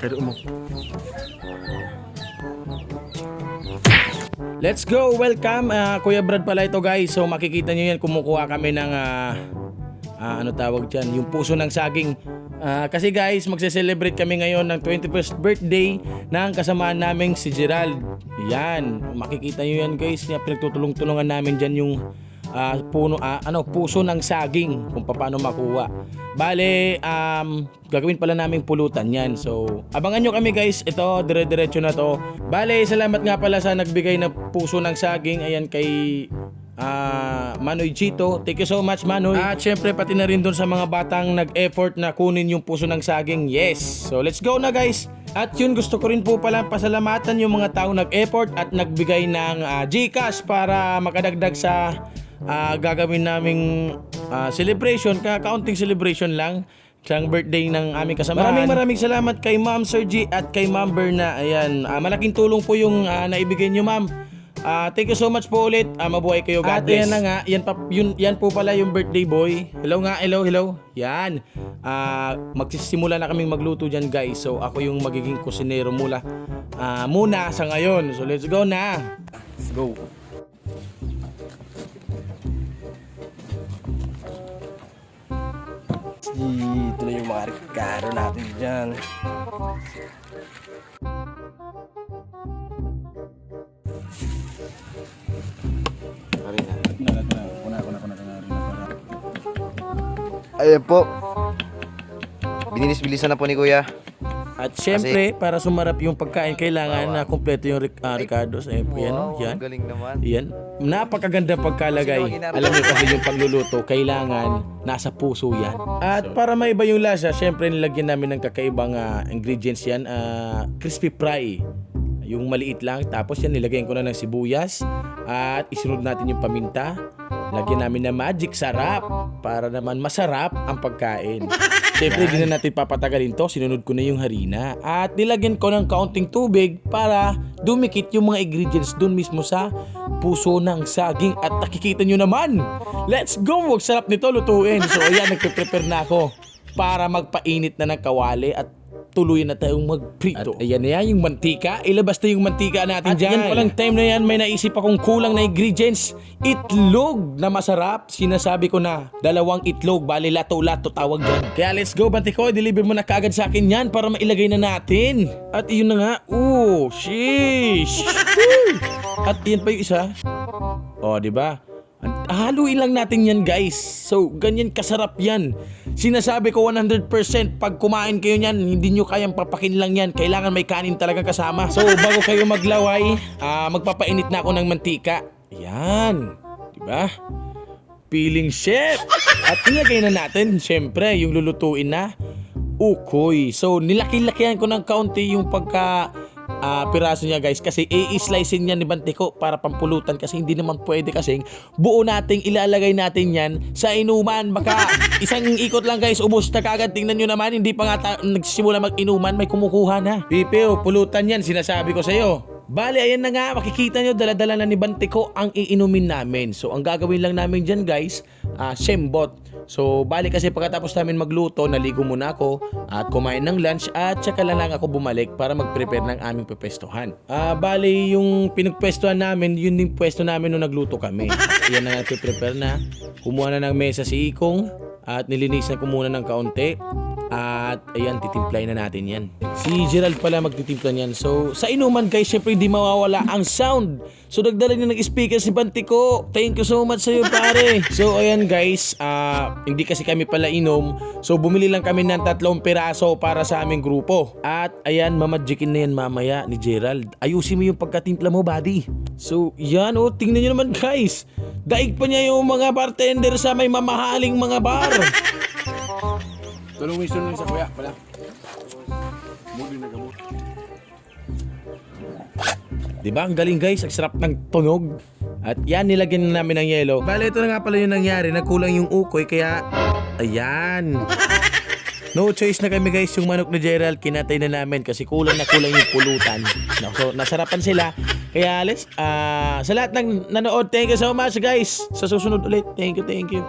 Kado mo. Let's go! Welcome! Kuya Brad pala ito guys. So makikita nyo yan, kumukuha kami ng ano tawag dyan, yung puso ng saging. Kasi guys, magse-celebrate kami ngayon ng 21st birthday ng kasamaan naming si Gerald. Yan, makikita nyo yan guys. Pinagtutulong-tulungan namin dyan yung puso ng saging kung paano makuha. Bale, gagawin pala naming pulutan yan. So, abangan nyo kami guys. Ito, dire-diretso na to. Bale, salamat nga pala sa nagbigay na puso ng saging. Ayan kay Manoy Chito. Thank you so much Manoy. At syempre pati na rin dun sa mga batang nag-effort na kunin yung puso ng saging. Yes. So, let's go na guys. At yun, gusto ko rin po pala pasalamatan yung mga taong nag-effort at nagbigay ng GCash para makadagdag sa gagawin naming celebration, kaunting celebration lang sa birthday ng aming kasamahan. Maraming salamat kay Ma'am Sergi at kay Ma'am Berna. Ayan, malaking tulong po yung naibigay nyo ma'am. Thank you so much po ulit. Mabuhay kayo, God bless. At yan na nga, yan po pala yung birthday boy. Hello nga, hello. Yan. Magsisimula na kaming magluto dyan guys. So ako yung magiging kusinero muna sa ngayon. So let's go na. Let's go. Ito na yung mga regalo natin dyan. Ayan po. Binilis-bilisan na po ni Kuya. At syempre, para sumarap yung pagkain, kailangan na kumpleto yung Ricardo. Yan. Galing naman. Yan. Napakaganda pagkalagay. Alam niyo kasi yung pagluluto, kailangan nasa puso yan. At para maiba yung lasa, syempre nilagyan namin ng kakaibang ingredients yan. Crispy fry. Yung maliit lang. Tapos yan, nilagyan ko na ng sibuyas. At isunod natin yung paminta. Lagyan namin ng magic sarap para naman masarap ang pagkain. Siyempre, hindi na natin papatagalin to. Sinunod ko na yung harina. At nilagyan ko ng kaunting tubig para dumikit yung mga ingredients dun mismo sa puso ng saging. At nakikita nyo naman. Let's go! Huwag sarap nito lutuin. So ayan, nagpe-prepare na ako para magpainit na ng kawali at tuluyan na tayong magprito. At ayan na yan, yung mantika. Ilabas na yung mantika natin dyan. At yan palang time na yan, may naisip akong kulang na ingredients. Itlog na masarap. Sinasabi ko na, 2 itlog. Bali, lato-lato tawag dyan. Kaya let's go, Bantiko. Deliver mo na kaagad sa akin yan para mailagay na natin. At yun na nga. Sheesh. At yan pa yung isa. Diba? Haluin lang natin yan guys. So ganyan kasarap yan. Sinasabi ko 100% pag kumain kayo nyan, hindi nyo kayang papakin lang yan. Kailangan may kanin talaga kasama. So bago kayo maglaway, magpapainit na ako ng mantika. Yan, diba? Feeling chef. At ilagay na natin syempre yung lulutuin na ukoy. So nilaki-lakihan ko ng kaunti yung piraso niya guys, kasi i-slicein niya ni Bantiko para pampulutan, kasi hindi naman pwede kasing buo nating ilalagay natin yan sa inuman. Baka isang ikot lang guys, ubos na kagad. Tingnan nyo naman, hindi pa nga nagsisimula mag-inuman, may kumukuha na. Pipeo, pulutan yan, sinasabi ko sa'yo. Bale, ayan na nga, makikita nyo, dala-dala na ni Bantiko ang iinumin namin. So ang gagawin lang namin dyan guys, sembot. So bali kasi pagkatapos namin magluto, naligo muna ako at kumain ng lunch at saka lang ako bumalik para mag-prepare ng aming pwestuhan. Bali yung pinagpwestuhan namin, yun din pwesto namin nung nagluto kami. Yan na natin prepare na. Kumuha na ng mesa si Ikong at nilinisan ko muna ng kaunti. At ayan, titimplay na natin yan. Si Gerald pala magtitimpla niyan. So sa inuman guys, syempre hindi mawawala ang sound. So nagdala niya ng speaker si Bantiko. Thank you so much sa'yo pare. So ayan guys, hindi kasi kami pala inom. So bumili lang kami ng 3 piraso para sa aming grupo. At ayan, mamajikin na yan mamaya ni Gerald. Ayusin mo yung pagkatimpla mo buddy. So yan tingnan nyo naman guys. Daig pa niya yung mga bartender sa may mamahaling mga bar. Tulungin siya sa kuya pala. Muli na gamot. Diba? Ang galing guys. Ang sarap ng tunog. At yan, nilagyan na namin ng yelo. Bale, ito na nga pala yung nangyari. Nagkulang yung ukoy. Kaya, ayan. No choice na kami guys. Yung manok ni Gerald, kinatay na namin. Kasi kulang yung pulutan. So, nasarapan sila. Kaya, let's, sa lahat ng nanood, thank you so much guys. Sa susunod ulit. Thank you.